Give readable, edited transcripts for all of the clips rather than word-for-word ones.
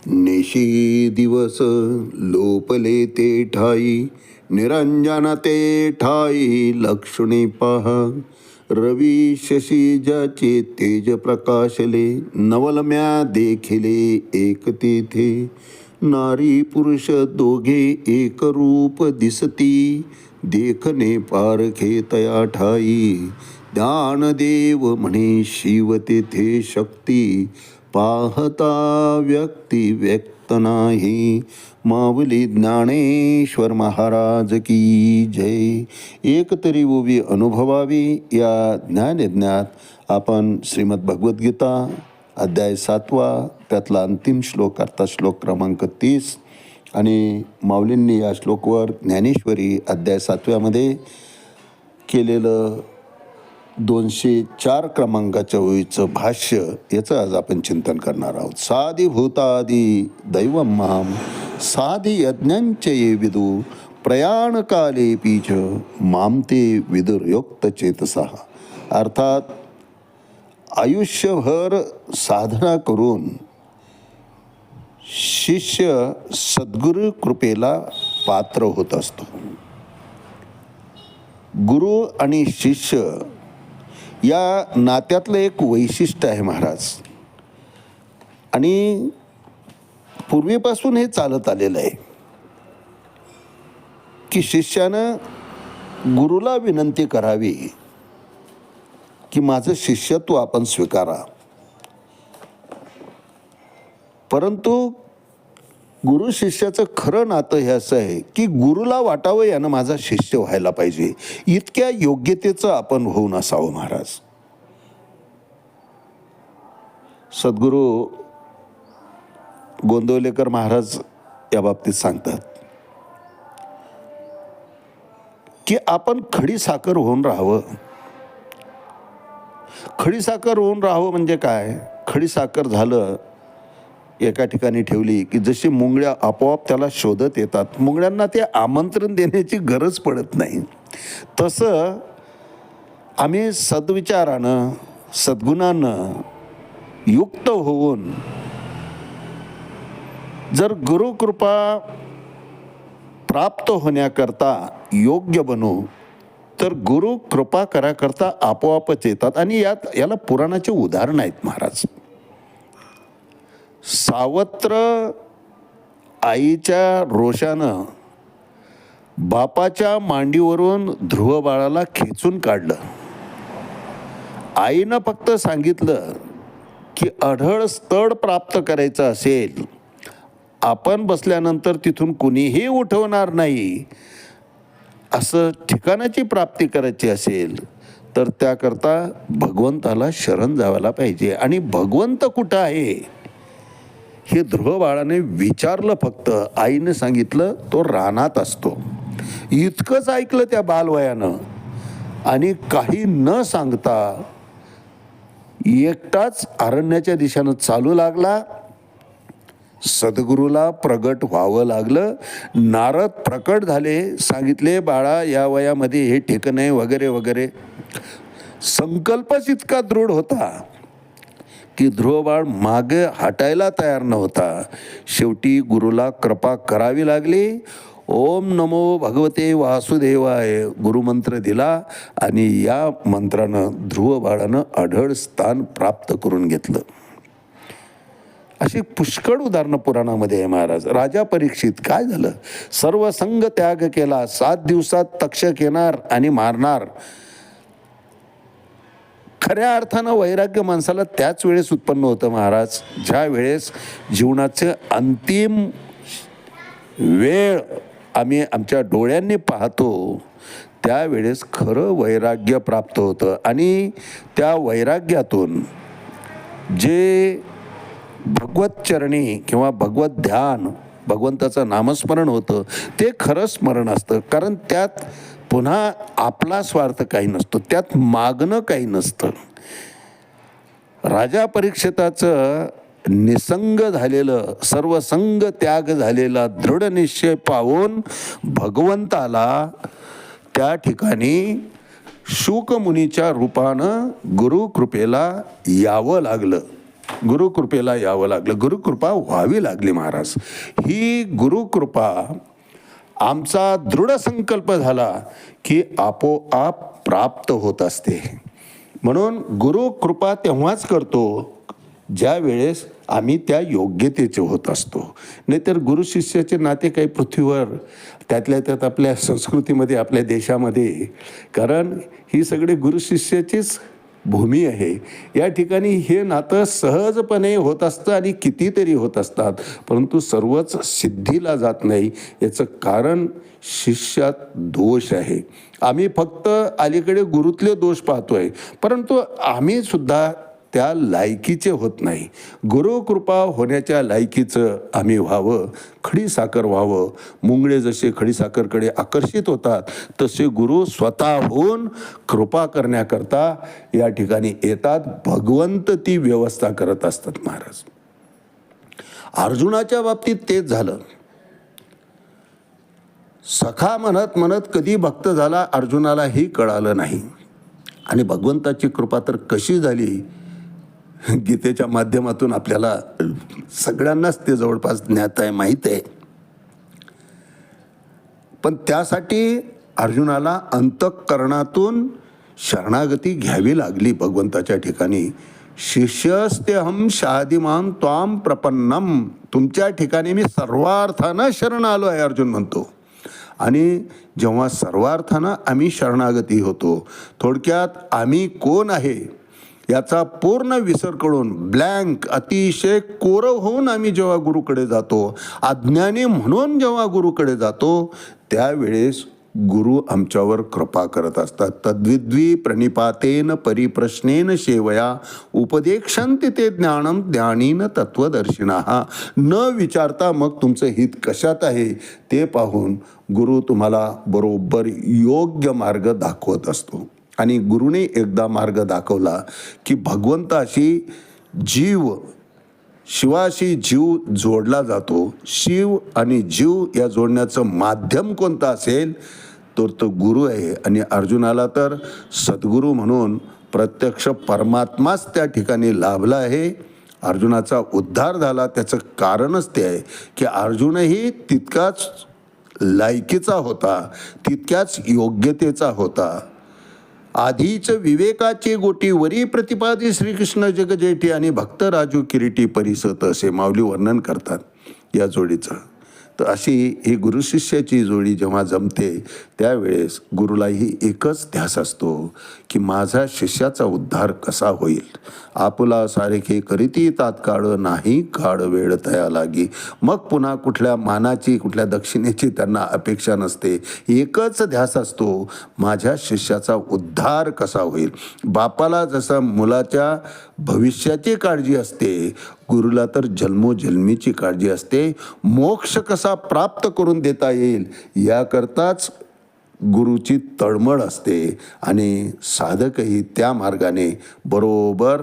निशी दिवस लोपले ते ठाई, निरंजन ते ठाई लक्ष्मी पहा. रवी शशी ज्याचे तेज प्रकाशले, नवलम्या देखिले एक तेथे. नारी पुरुष दोघे एक रूप दिसती, देखणे पारखे तया ठाई. ज्ञानदेव म्हणे शिव तेथे शक्ती, पाहता व्यक्ती व्यक्त नाही. माऊली ज्ञानेश्वर महाराज की जय. एक तरी ओवी अनुभवावी या ज्ञानयज्ञात आपण श्रीमद भगवद्गीता अध्याय 7वा त्यातला अंतिम श्लोक अर्थात श्लोक क्रमांक 30 आणि माऊलींनी या श्लोकवर ज्ञानेश्वरी अध्याय 7व्यामध्ये केलेलं 204 क्रमांकाच्या ओळीचं भाष्य याचं आज आपण चिंतन करणार आहोत. साधी भूतादी दैवम माम साधी यज्ञांचे ये विदू, प्रयाणकाले पीच मामते विदुर्योक्त चेतसा. अर्थात आयुष्यभर साधना करून शिष्य सद्गुरू कृपेला पात्र होत असतो. गुरु आणि शिष्य या नात्यातलं एक वैशिष्ट्य आहे महाराज, आणि पूर्वीपासून हे चालत आलेलं आहे की शिष्यानं गुरुला विनंती करावी की माझं शिष्यत्व आपण स्वीकारा. परंतु गुरु शिष्याचं खरं नातं हे असं आहे की गुरुला वाटावं यानं माझा शिष्य व्हायला पाहिजे, इतक्या योग्यतेचं आपण होऊन असावं महाराज. सद्गुरू गोंदवलेकर महाराज या बाबतीत सांगतात की आपण खडीसाखर होऊन राहावं. खडीसाखर होऊन राहावं म्हणजे काय? खडीसाखर झालं एका ठिकाणी ठेवली की जशी मुंगळ्या आपोआप त्याला शोधत येतात, मुंगळ्यांना ते आमंत्रण देण्याची गरज पडत नाही. तसं आम्ही सद्विचारानं सद्गुणानं युक्त होऊन जर गुरुकृपा प्राप्त होण्याकरता योग्य बनू तर गुरु कृपा कराकरता आपोआपच येतात. आणि याला पुराणाचे उदाहरण आहेत महाराज. सावत्र आईच्या रोषानं बापाच्या मांडीवरून ध्रुव बाळाला खेचून काढलं. आईनं फक्त सांगितलं की अढळ स्थळ प्राप्त करायचं असेल, आपण बसल्यानंतर तिथून कुणीही उठवणार नाही, असं ठिकाणाची प्राप्ती करायची असेल तर त्याकरता भगवंताला शरण जायला पाहिजे. आणि भगवंत कुठं आहे हे ध्रुव बाळाने विचारलं. फक्त आईने सांगितलं तो रानात असतो. इतकंच ऐकलं त्या बालवयानं आणि काही न सांगता एकटाच अरण्याच्या दिशेनं चालू लागला. सद्गुरूला प्रगट व्हावं लागलं. नारद प्रकट झाले, सांगितले बाळा या वयामध्ये हे ठीक नाही वगैरे वगैरे. संकल्पच इतका दृढ होता की ध्रुवबाळ मागे हटायला तयार नव्हता. शेवटी गुरुला कृपा करावी लागली. ओम नमो भगवते वासुदेवाय गुरुमंत्र दिला आणि या मंत्रानं ध्रुवबाळानं अढळ स्थान प्राप्त करून घेतलं. अशी पुष्कळ उदाहरणं पुराणामध्ये आहे महाराज. राजा परीक्षित काय झालं? सर्व संग त्याग केला, 7 दिवसात तक्षक येणार आणि मारणार. खऱ्या अर्थानं वैराग्य माणसाला त्याच वेळेस उत्पन्न होतं महाराज, ज्या वेळेस जीवनाचे अंतिम वेळ आम्ही आमच्या डोळ्यांनी पाहतो त्यावेळेस खरं वैराग्य प्राप्त होतं. आणि त्या वैराग्यातून जे भगवत चरणी किंवा भगवत ध्यान भगवंताचं नामस्मरण होतं ते खरं स्मरण असतं. कारण त्यात पुन्हा आपला स्वार्थ काही नसतो, त्यात मागणं काही नसतं. राजा परीक्षिताचं निसंग झालेलं सर्व संग त्याग झालेला दृढ निश्चय पाहून भगवंताला त्या ठिकाणी शुक मुनीच्या रूपानं गुरु कृपेला यावं लागलं. गुरुकृपेला यावं लागलं, गुरुकृपा व्हावी लागली महाराज. ही गुरुकृपा आमचा दृढ संकल्प झाला की आपोआप प्राप्त होत असते. म्हणून गुरुकृपा तेव्हाच करतो ज्या वेळेस आम्ही त्या योग्यतेचे होत असतो. नाहीतर गुरु शिष्याचे नाते काही पृथ्वीवर, त्यातल्या त्यात आपल्या संस्कृतीमध्ये, आपल्या देशामध्ये, कारण ही सगळे गुरु शिष्याचीच भूमी आहे. या ठिकाणी हे नातं सहजपणे होत असतं आणि कितीतरी होत असतात, परंतु सर्वच सिद्धीला जात नाही. याचं कारण शिष्यात दोष आहे. आम्ही फक्त अलीकडे गुरुतले दोष पाहतोय, परंतु आम्ही सुद्धा त्या लायकीचे होत नाही. गुरुकृपा होण्याच्या लायकीचं आम्ही व्हावं, खडीसाखर व्हावं. मुंगळे जसे खडीसाखरकडे आकर्षित होतात, तसे गुरु स्वतःहून कृपा करण्याकरता या ठिकाणी येतात. भगवंत ती व्यवस्था करत असतात महाराज. अर्जुनाच्या बाबतीत तेच झालं. सखा म्हणत म्हणत कधी भक्त झाला अर्जुनालाही कळालं नाही. आणि भगवंताची कृपा तर कशी झाली, गीतेच्या माध्यमातून आपल्याला सगळ्यांनाच ते जवळपास ज्ञात आहे, माहीत आहे. पण त्यासाठी अर्जुनाला अंतःकरणातून शरणागती घ्यावी लागली भगवंताच्या ठिकाणी. शिष्यस्तेहम शादिमां त्वाम प्रपन्नम, तुमच्या ठिकाणी मी सर्वार्थानं शरण आलो आहे अर्जुन म्हणतो. आणि जेव्हा सर्वार्थानं आम्ही शरणागती होतो, थोडक्यात आम्ही कोण आहे याचा पूर्ण विसर करून, ब्लँक, अतिशय कोरव होऊन आम्ही जेव्हा गुरुकडे जातो, अज्ञानी म्हणून जेव्हा गुरुकडे जातो, त्यावेळेस गुरु आमच्यावर कृपा करत असतात. तद्विद्वी प्रणिपातेन परिप्रश्नेन सेवया उपदेक्षन्ति ते ज्ञानम ज्ञानीन तत्वदर्शिनः. न विचारता मग तुमचं हित कशात आहे ते पाहून गुरु तुम्हाला बरोबर योग्य मार्ग दाखवत असतो. आणि गुरुने एकदा मार्ग दाखवला की भगवंताशी जीव, शिवाशी जीव जोडला जातो. शिव आणि जीव या जोडण्याचं माध्यम कोणतं असेल तर तो गुरु आहे. आणि अर्जुनाला तर सद्गुरू म्हणून प्रत्यक्ष परमात्माच त्या ठिकाणी लाभला आहे. अर्जुनाचा उद्धार झाला, त्याचं कारणच ते आहे की अर्जुनही तितकाच लायकीचा होता, तितक्याच योग्यतेचा होता. आधीच विवेकाचे गोटी वरी प्रतिपादी श्रीकृष्ण जगजेठी आणि भक्त राजू किरीटी परिसत, असे माऊली वर्णन करतात या जोडीचं. तर अशी ही गुरु शिष्याची जोडी जेव्हा जमते त्यावेळेस गुरुलाही एकच ध्यास असतो की माझा शिष्याचा उद्धार कसा होईल. आपुला सारखे करीती तात्काळ नाही काळ वेळ तया लागी. मग पुन्हा कुठल्या मानाची, कुठल्या दक्षिणेची त्यांना अपेक्षा नसते. एकच ध्यास असतो माझ्या शिष्याचा उद्धार कसा होईल. बापाला जसं मुलाच्या भविष्याची काळजी असते, गुरुला तर जन्मोजन्मीची काळजी असते. मोक्ष कसा प्राप्त करून देता येईल याकरताच गुरुची तळमळ असते. आणि साधकही त्या मार्गाने बरोबर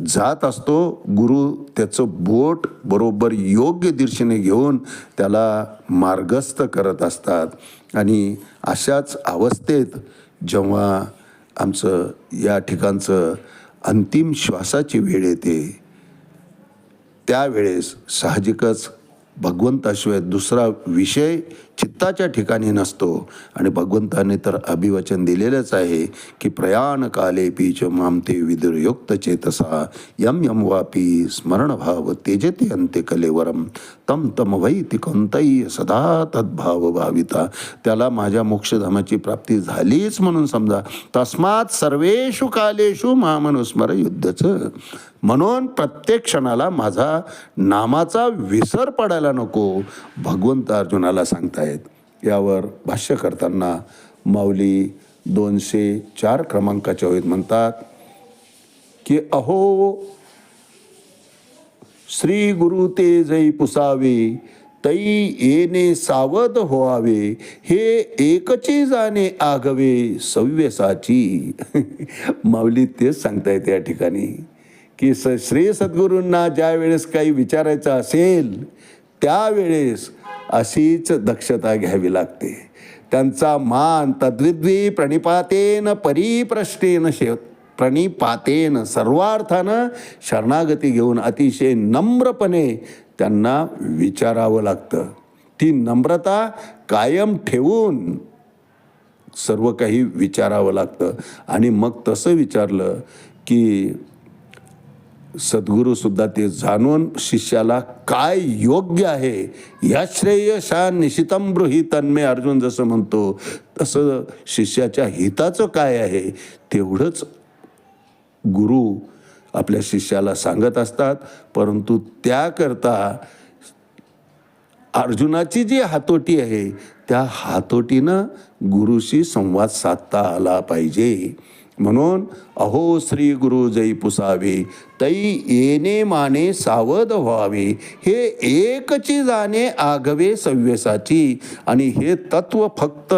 जात असतो. गुरु त्याचं बोट बरोबर योग्य दिशेने घेऊन त्याला मार्गस्थ करत असतात. आणि अशाच अवस्थेत जेव्हा आमचं या ठिकाणचं अंतिम श्वासाची वेळ येते त्यावेळेस साहजिकच भगवंताशिवाय दुसरा विषय चित्ताच्या ठिकाणी नसतो. आणि भगवंताने तर अभिवचन दिलेलंच आहे की प्रयाण काले पीच मामते विदुरयुक्त चेतसा यम यम वापी स्मरणभाव तेजते अंते कलेवरम तम तम वैति कोणताही सदा तद्भाव भाविता. त्याला माझ्या मोक्षधामाची प्राप्ती झालीच म्हणून समजा. तस्मात सर्वेषु कालेषु मामनुस्मर युद्धचं. म्हणून प्रत्येक क्षणाला माझा नामाचा विसर पडायला नको, भगवंत अर्जुनाला सांगतायत. यावर भाष्य करताना माऊली 204 क्रमांकाच्या ओळीत म्हणतात की अहो श्री गुरु ते जै पुसावे तै येणे सावध व्हावे हे एकची जाणे आगवे सव्यसाची. माऊली तेच सांगतायत या ठिकाणी की श्री सद्गुरूंना ज्या वेळेस काही विचारायचं असेल त्यावेळेस अशीच दक्षता घ्यावी लागते. त्यांचा मान तद्विद्वी प्रणिपातेन परिप्रश्नेन प्रणिपातेन सर्वार्थानं शरणागती घेऊन अतिशय नम्रपणे त्यांना विचारावं लागतं. ती नम्रता कायम ठेवून सर्व काही विचारावं लागतं. आणि मग तसं विचारलं की सद्गुरूसुद्धा ते जाणून शिष्याला काय योग्य आहे या श्रेयशा निशितम ब्रूहि तन्मे, अर्जुन जसं म्हणतो तसं शिष्याच्या हिताचं काय आहे तेवढंच गुरु आपल्या शिष्याला सांगत असतात. परंतु त्याकरता अर्जुनाची जी हातोटी आहे त्या हातोटीनं गुरुशी संवाद साधता आला पाहिजे. म्हणून अहो श्री गुरु जै पुसावे, तै येणे माने सावध व्हावे, हे एकची जाणे आगवे सव्यसाची. आणि हे तत्व फक्त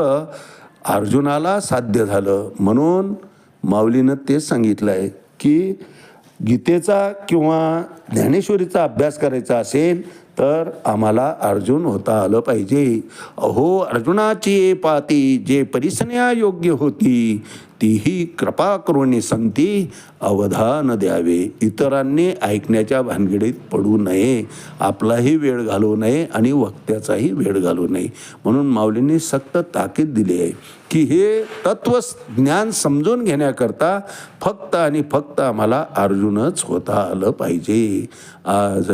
अर्जुनाला साध्य झालं. म्हणून माऊलीनं तेच सांगितलं आहे की गीतेचा किंवा ज्ञानेश्वरीचा अभ्यास करायचा असेल तर आम्हाला अर्जुन होता आलं पाहिजे. अहो अर्जुनाची पाती जे परिसन्या योग्य होती, तीही कृपा करुणी संती अवधान द्यावे. इतरांनी ऐकण्याच्या भानगडीत पडू नये, आपलाही वेळ घालवू नये आणि वक्त्याचाही वेळ घालवू नये. म्हणून माऊलींनी सक्त ताकीद दिली आहे की हे तत्वज्ञान समजून घेण्याकरता फक्त आणि फक्त आम्हाला अर्जुनच होता आलं पाहिजे. आज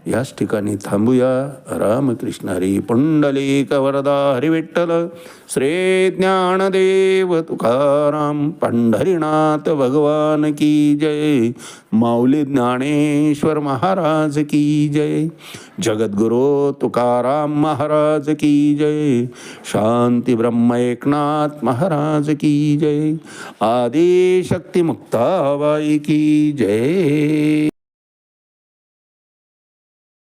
याच ठिकाणी थांबूया. रामकृष्ण हरी. पुंडलिक वरदा हरी विठ्ठल. श्री ज्ञानदेव तुकाराम पंढरीनाथ भगवान की जय. माऊली ज्ञानेश्वर महाराज की जय. जगद्गुरु तुकाराम महाराज की जय. शांती ब्रह्म एकनाथ महाराज की जय. आदिशक्ती मुक्ताबाई की जय.